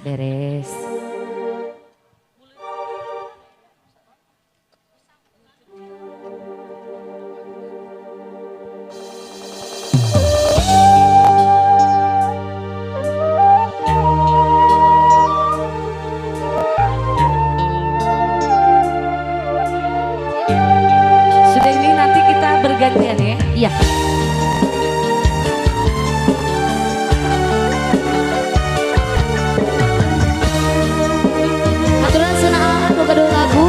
Beres. Sudah ini nanti kita bergantian ya. Iya. Aturan senaan boga dua lagu.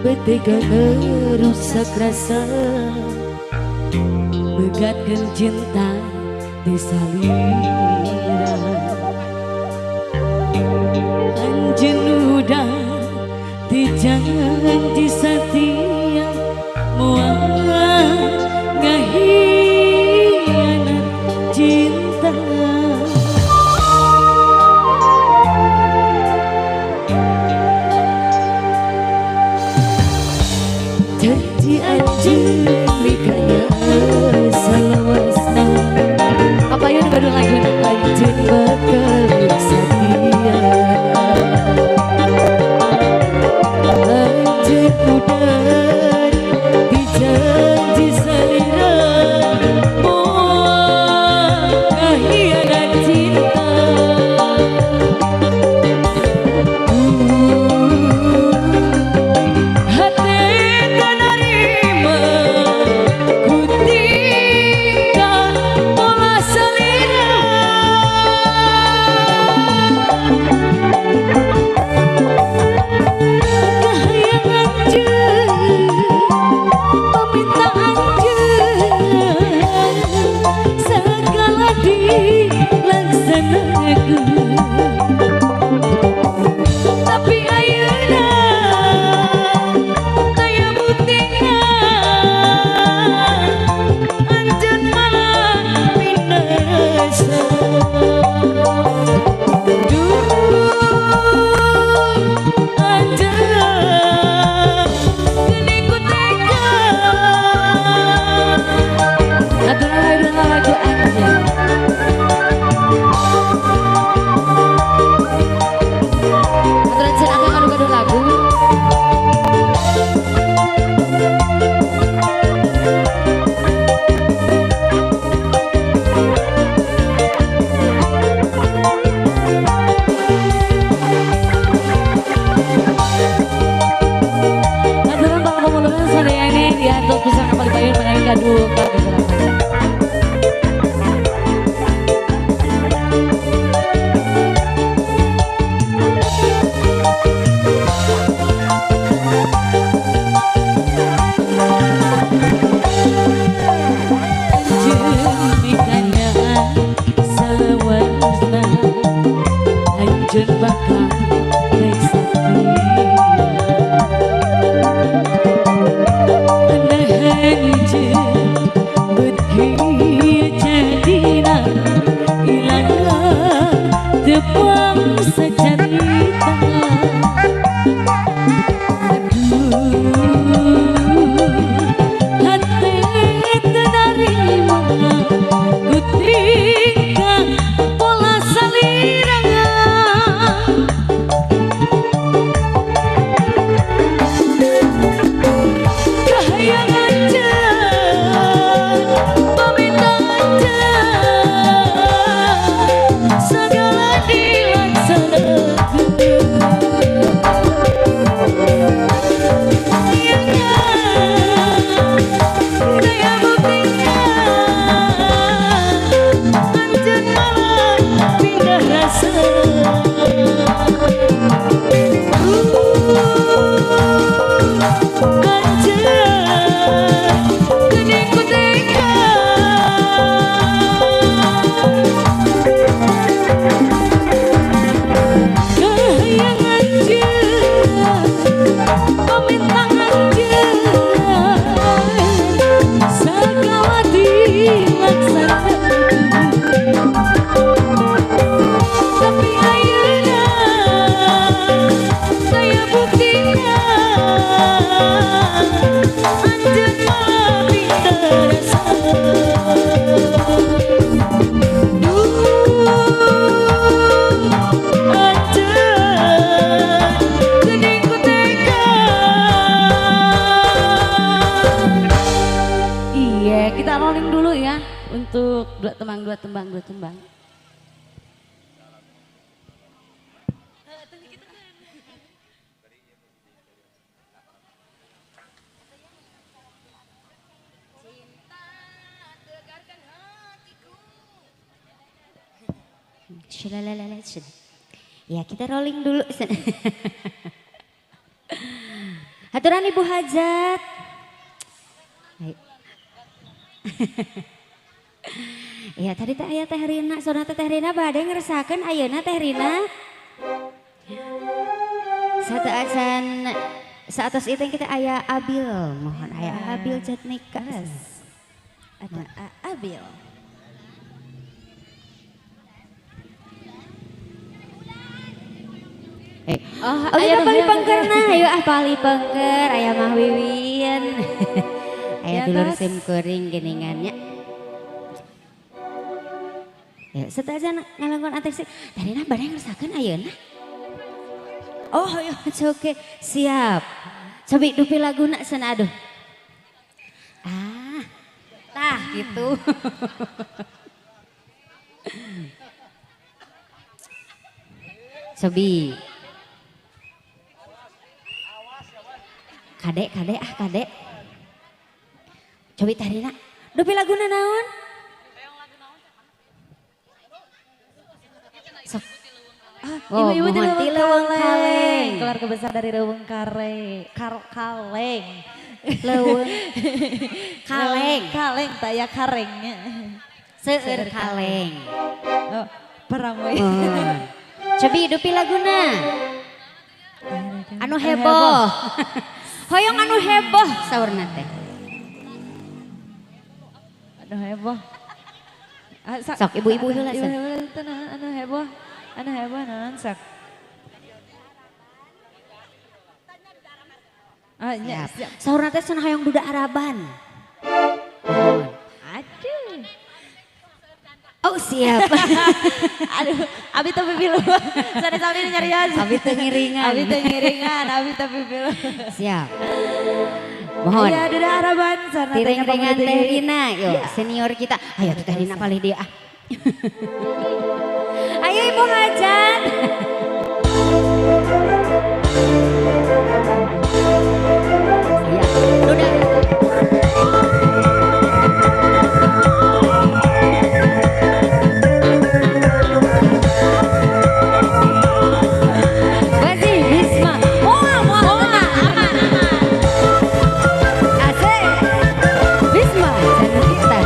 Betega merusak rasa, megatkan cinta di salira. Anjen udah di janji setia, mual ngahianat cinta. Janji anjing mikanya salawasna. Apa yun gadul lagu Anjing bakal setia. Anjing udah di janji salira, mual ngahianat cinta. Tapi ayeuna daya buktinya anjeun malah pindah rasa. Anjeun geuning ku tega. aturan lagu anjing. Aturan senang anu gadul lagu. Aturan bakal pemuluhan sadayana diatur pisang kapal payun mengenai gaduh kabeh. Anjeun bakal naik setia. Nah anjeun kita rolling dulu ya untuk dua tembang. Shalalalala, ya kita rolling dulu. Haturan ibu hajat. Ayo. Ya tadi teh aya teh Rina, sona teh Rina bade ngerasakeun ayeuna teh Rina. Satu acan saatos itu kita aya Abil, mohon aya Abil Jatnika. Ada Abil. Oh, ayo pali pengker nah, ayo pali pengker, aya Mah Wiwin. Aya dulur sim kuring geningannya. Ya, setelah ngalangkon ateksi, tadi nah badai ngerasakeun ayeuna. Oh, ya oke, siap. Cobi dupi laguna sana aduh. Ah, tah gitu. Cobi. Kadek. Cobi tadi nak, dupi laguna naon? Sok. Ibu-ibu mohon ti Leuweung Kaleng. Keluarga besar dari Leuweung Kaleng. Leuweung Kaleng. Kaleng taya karengnya. Seueur Kaleng. Oh, perang we. Cobi dupi laguna. Anu heboh. Hoyong anu heboh saurna teh. Anu heboh. Sok ibu-ibu heula Ibu sok. anu heboh. Anu heboh naon sok. Ah, nya. Saurna teh cenah hoyong duda Araban. Aduh. Oh siap. Aduh, abi teu pipilu. Sare-sare nyarian. Abi teu ngiringan. Abi teu pipilu. Siap. Mohon. Aya duda Araban sareng Tiring-ringan Teh Rina, yuk senior kita. Ayo Teh Rina palih dia. Ayo Ibu Hajat. Ya, udah. Bazi, Bisma. Aman. Asik. Bisma, jangan kita.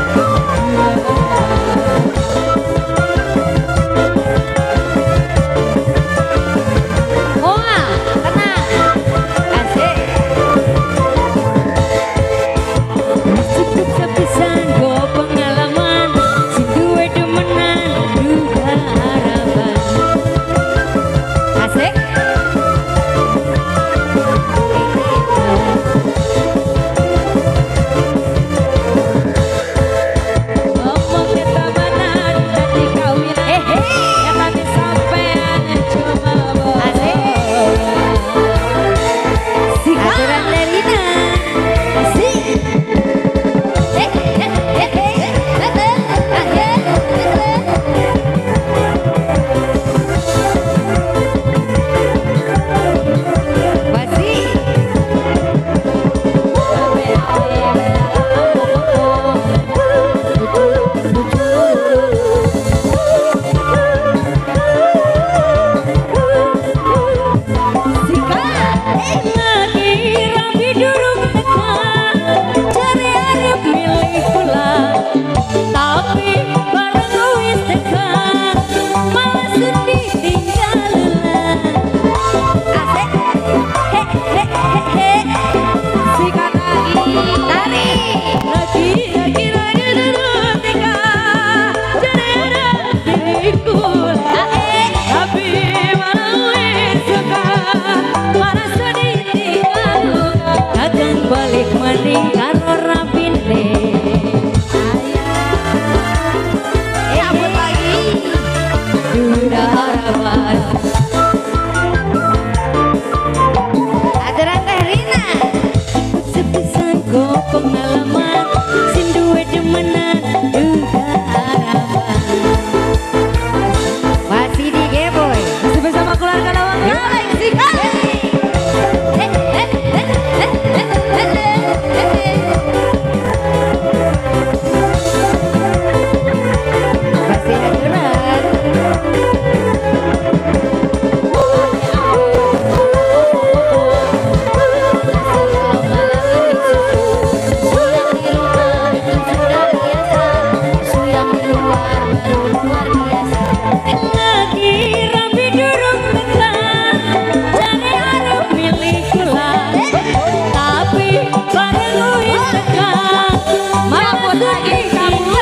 dapat lagi kamu.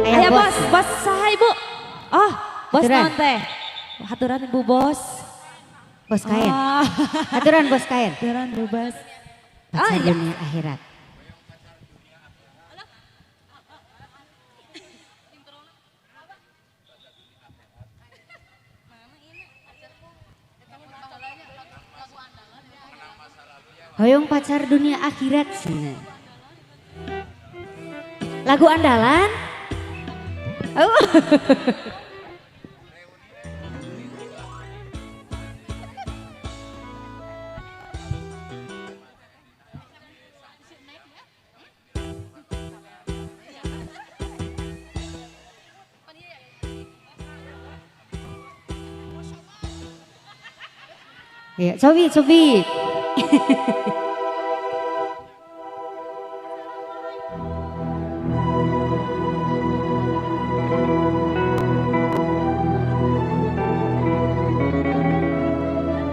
Ayo bos. Bos saha Ibu? Oh, bos Haturan. naon teh? Haturan Ibu bos. Bos kain. Ah, Aturan bos kain. haturan Bu bos. Pacar iya. dunia akhirat. Hoyong pacar dunia akhirat sana. Lagu andalan? Oh. Ya, cobi.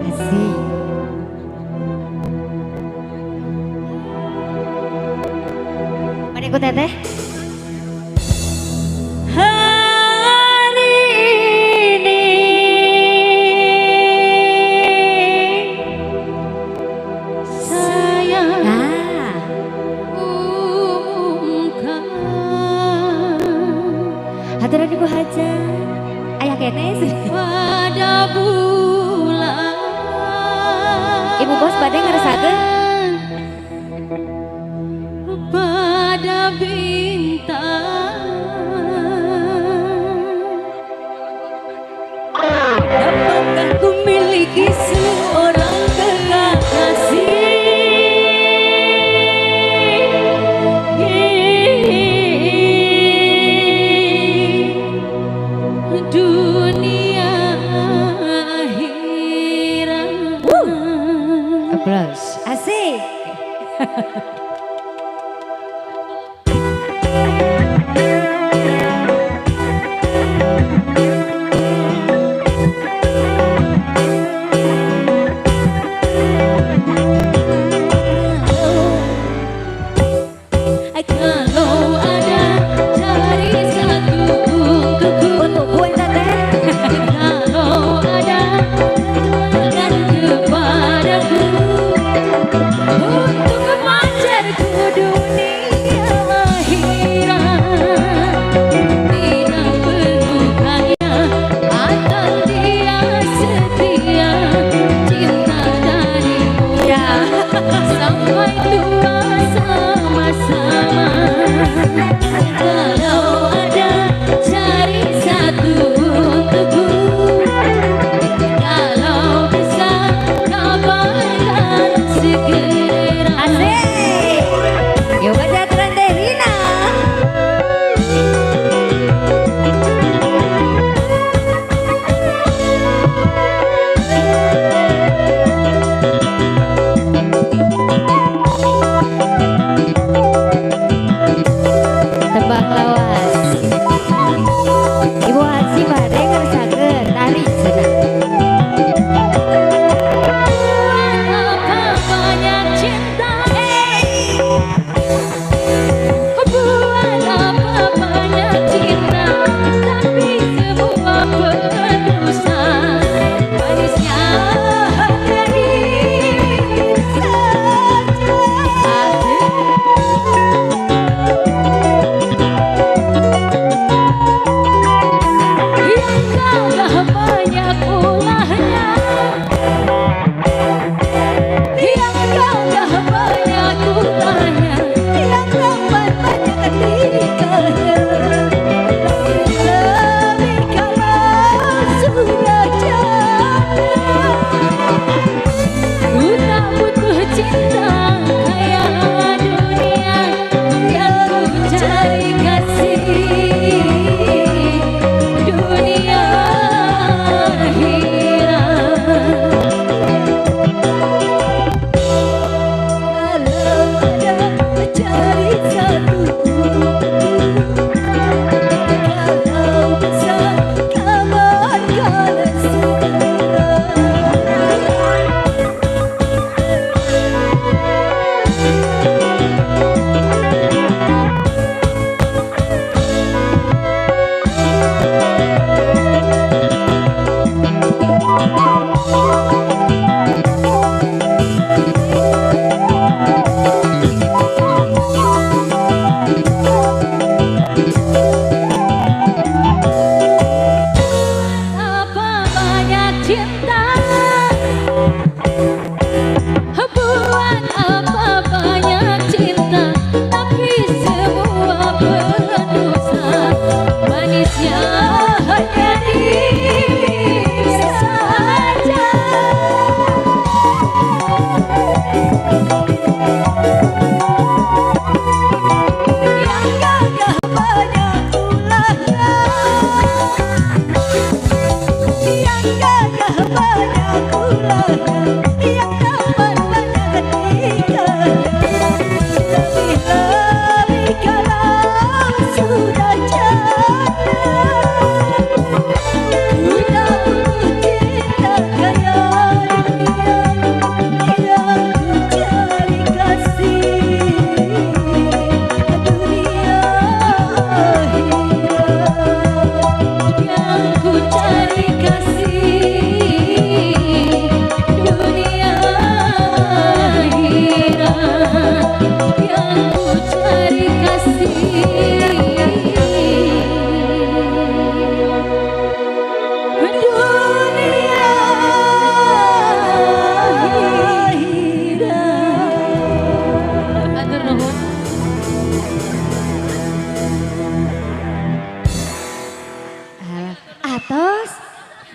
Asik. Mana ikut teteh? Hari ini saya umumkan. Haturan ibu hajat. Ayah kene sih. Pada bulan. Ibu bos badai ngerasakeun. Pada bintang. Dapatkah ku miliki seorang kekasih dunia akhirat. Applause. Asik. Kalau ada dari satu untukku untuk buat teteh. Kalau ada dan kepadaku untuk pacarku dunia akhirat. Tidak perlu kaya atau dia setia, cinta dari muda sampai tua sama-sama. Kalau ada cari satu untukku, kalau bisa kabarkan segera. Asik. Yuk baca aturan teh Rina.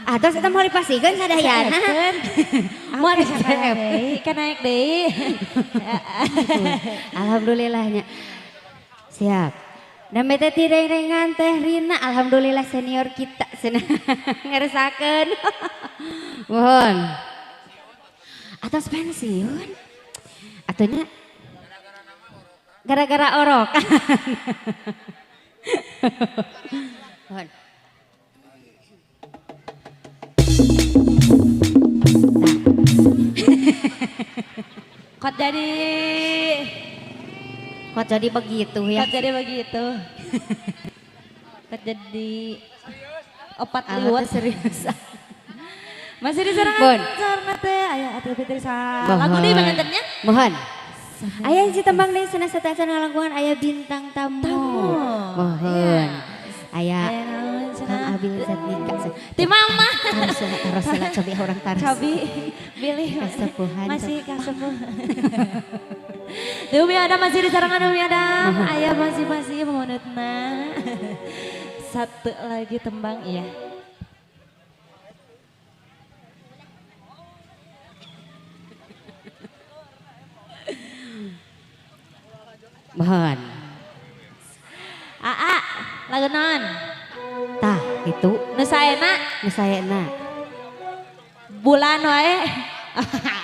Atos kita mau dipasihkan sadayana. Mau kan naik deh. Alhamdulillahnya. Siap. Dan beta tidak ringan teh Rina. Alhamdulillah senior kita. Ngeresakan. Mohon. Atos pensiun. Atunya. Gara-gara orok. Mohon. Kok jadi begitu ya? Kok jadi begitu? Kok jadi opat Alat liwat serius. masih diserangan Bon. karena teh aya atuh fitri sa Mohon. lagu deui bangentennya. Mohon. Aya si tembang deui cenah setasan ngalangkungan aya bintang tamu. Mohon. Aya Kang Abil Zatika. Ti mama. Taruh cobi orang taruh. Cobi pilih Kasepuhan. masih kasepuh. Dewi ada masih diserangan Dewi ada. Aya masih memonetna. Satu lagi tembang iya. Mohon. Aa, lagu non. Tah, itu Nu saena nu saena. bulan wae.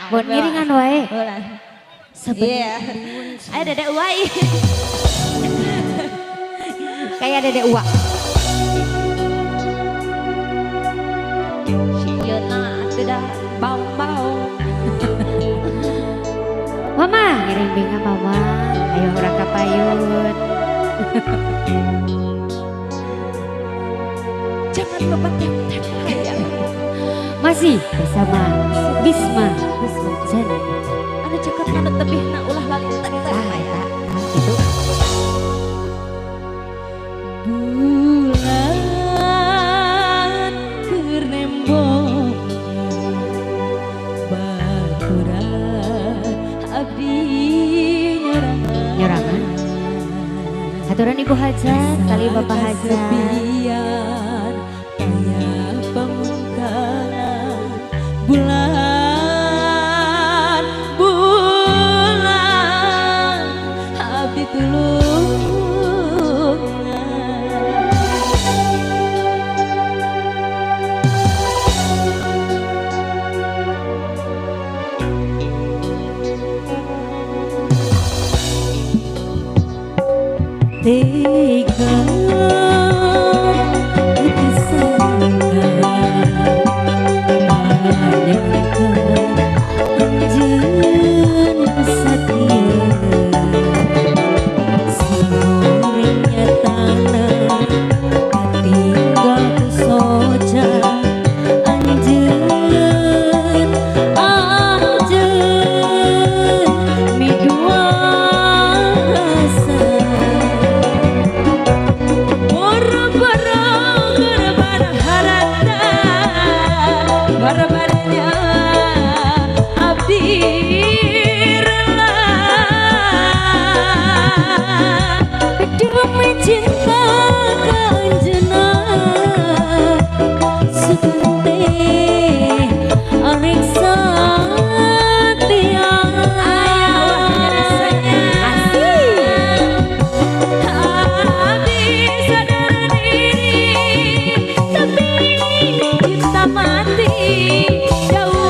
Bon ngiringan wae. Bulan. Sebenarnya Ayo Dede Uwai. kayak Dede Uwak. Siyeuna tidak bau-bau. Mama, ngiring binga mama. Ayo orang kapayun. Jangan lupa tap-tap. Masih bersama Bisma Zen. Anu cekep anu tebihna ulah lali Itu bulan kerembong baturan abdi nyerangan. Aturan Ibu Hajat, kali Bapak Hajat. sepian payah pamungkaran bulan abdi tulungan. Tega disangka menyangka anjeun satia simurenya tanah katinggal soja anjeun midua rasa barbaranya abdi rela demi cinta kanjena sukante ariksa tiang abdi sadar diri tapi cinta mati jauh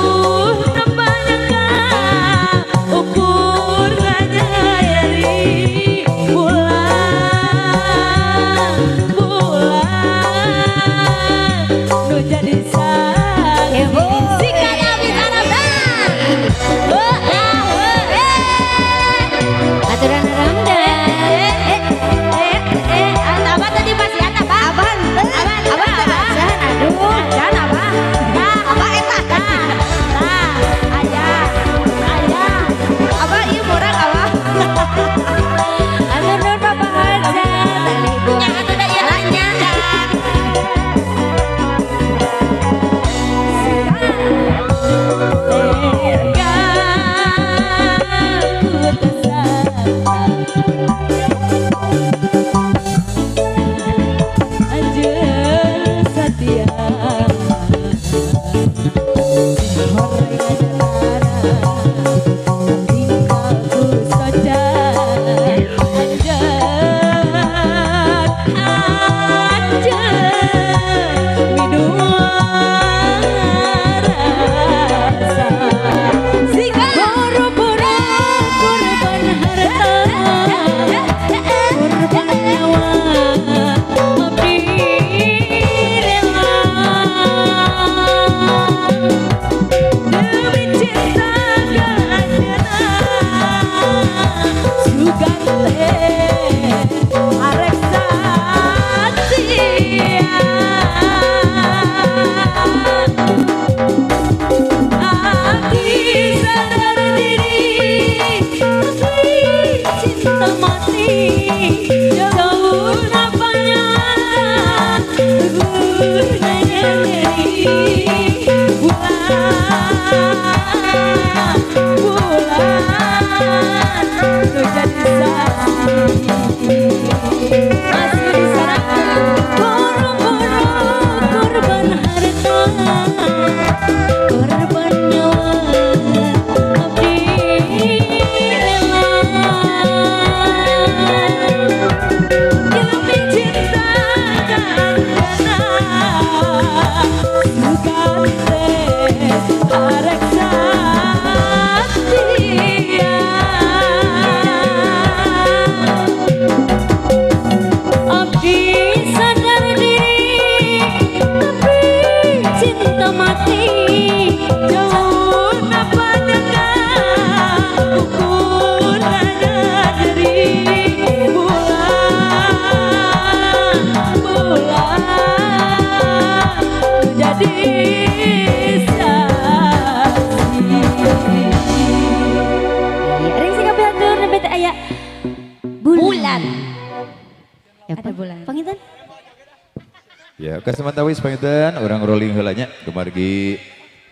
Ya, kesemantawis pangitan orang rolling heulanya kemargi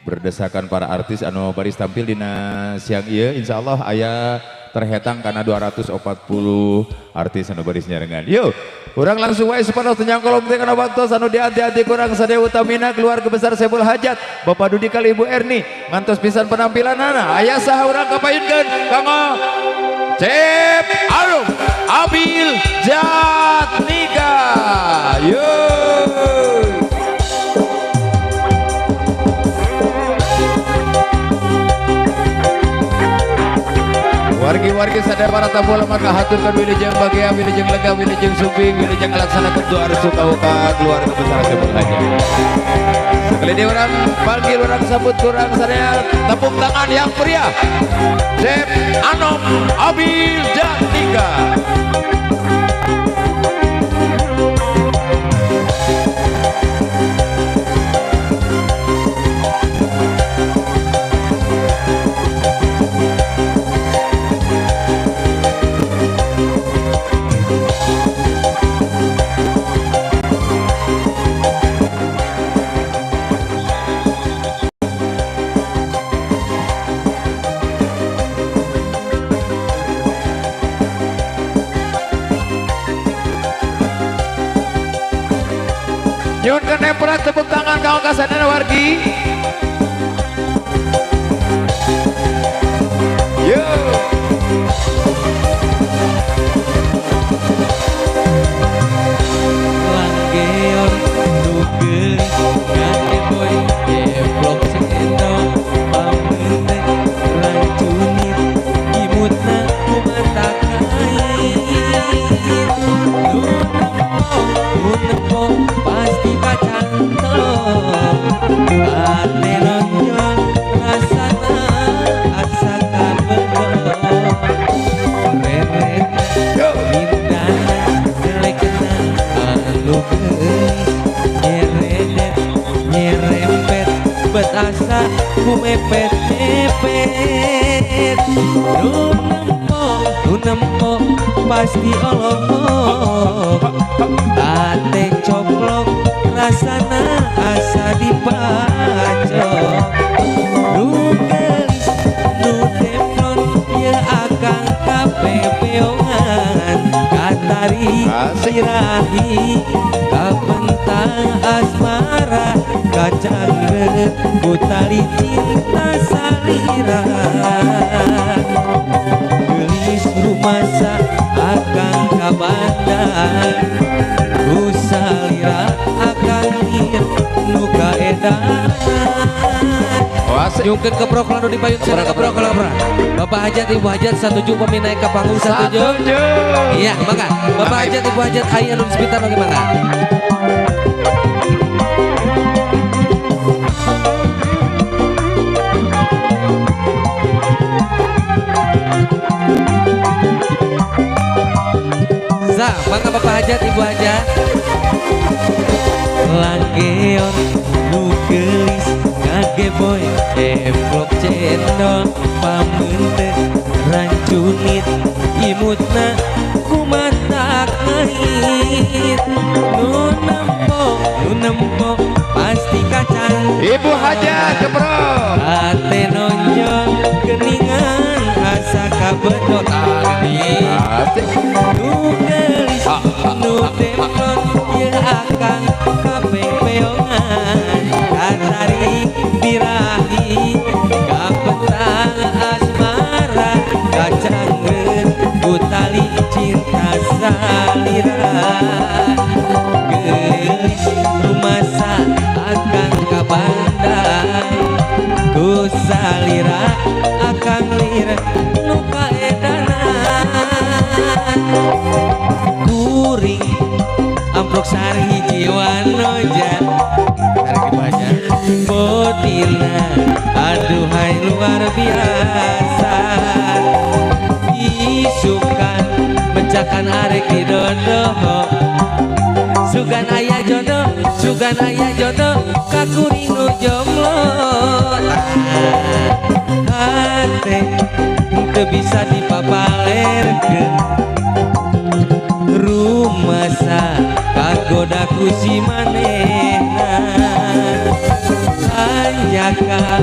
berdasarkan para artis anu baris tampil dina siang ieu insyaallah aya terhetang karena 240 artis anu baris nyarengan. Yuk, urang langsung wae supaya tenyang kolom teh kana waktu anu dianti-anti kurang sadaya utamina keluarga besar Saiful Hajat, Bapak Dudi kali Ibu Erni, ngantos pisan penampilanana. Aya saha urang kapayunkeun kanggo Cep Arum Abil Jatnika. Yuk. Wargi-wargi sadaya para tamu lemah kahaturkan wilujeng bahagia, wilujeng lega, wilujeng sumping, wilujeng ngalaksanakeun doa restu kauka keluarga besar Saiful Hajat. Sekali dia orang panggil orang sambut kurang sadaya tepuk tangan yang meriah. Cep Anom Abil Jatnika. Nyun kenemperan tepuk tangan kawan kasadana wargi. Yo. Langgeor nugel gade boy deblok cendol pamente rancunit imutna kumatak unepo pasti kacantol ate nonjol rasana asa kabedol reret bindana jelekna alu geus nyeredet nyerempet betasa kumepet-mepet nu nempo pasti olok ate coplok rasana asa dipacok nu gelis nu demplon ya akang kapepeongan katari sirahi kapentang asmara kacangre kutali cinta salira gelis rumasa akang kabandan kusalira akang lir nuka edan nyungkeun keprok lalu dipayun sana keprok Bapak Hajat Ibu Hajat satuju peminai ke panggung satuju. Iya maka Bapak Hajat Ibu Hajat aya anu sebentar bagaimana? Maka Bapak Hajat Ibu Hajat langgeon nu gelis ngage boy deblok cendol pamente rancunit imutna kumatak ngait nu nempo pasti kacang Ibu Hajat keprok ate nonjol geningan asa kabedot ani nu gelis nu demplon ya akang kapepeongan katari birahi kapetang asmara kacangreun kutali cinta salira gelis rumasa akang kabandang kusalira akang lira nu kaedanan kuring amprok sari jiwa noja tarik baca botina aduhai luar biasa isukan mencakan arek di dodoh sugan ayah jodoh kakuring nu jomblo hate teu bisa dipapalerkeun rumasa kagoda ku si maneh anjaka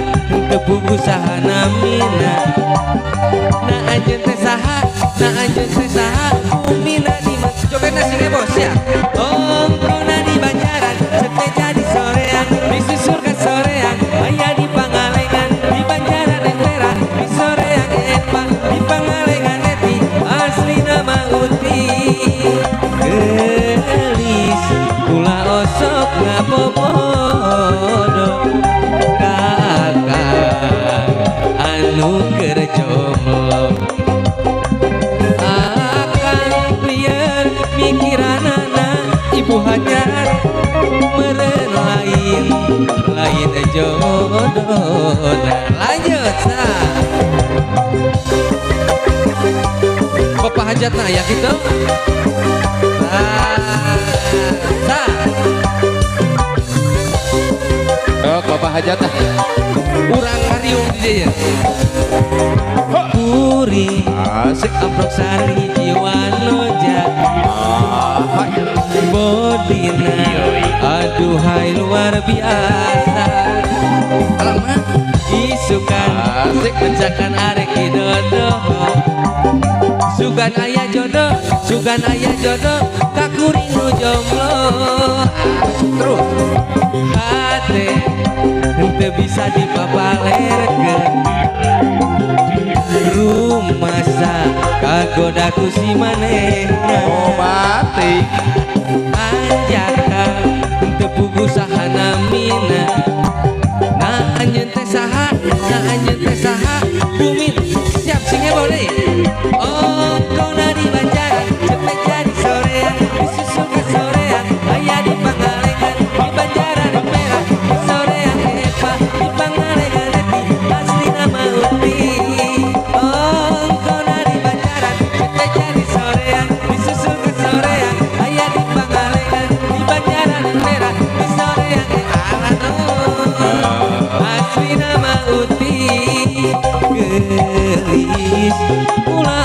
tepugu sahana mina na anjeun teh saha umina di joget nasi bos ya ongkona di Banjaran sete jadi sorean disusur ka sorean aya di Pangalengan di Banjaran Entera di sorean Epa di Pangalengan Eti asli nama Uti gelis kula osok ngabobodo kakak anu keur jomblo akang lieur mikiranana ibu hajat meureun lain jodohna lanjut sah Bapak hajatna ya gitu sah Bapak hajat nah. urang kariung di dieu kuring Asik. amprok sari jiwa noja bodina aduhai luar biasa lama isukan Asik. mencakan arek dodo sugan ayah jodoh kakuring nu jomblo terus hate henteu bisa dipapalerkeun rumasa kagoda ku si manehna Oh mati. anjaka henteu pugu sahana mina na anjeun teh saha bumi siap sing heboh deui oh kona di Banjaran cepet jadi sorean disusul ka sorean aya di Pangalengan di Banjaran Merah di sorean Epa di Pangalengan Eti asli nama Uti oh kona di Banjaran cepet jadi sorean disusul ka sorean aya di Pangalengan di Banjaran Merah di sorean asli nama Uti gelis ulah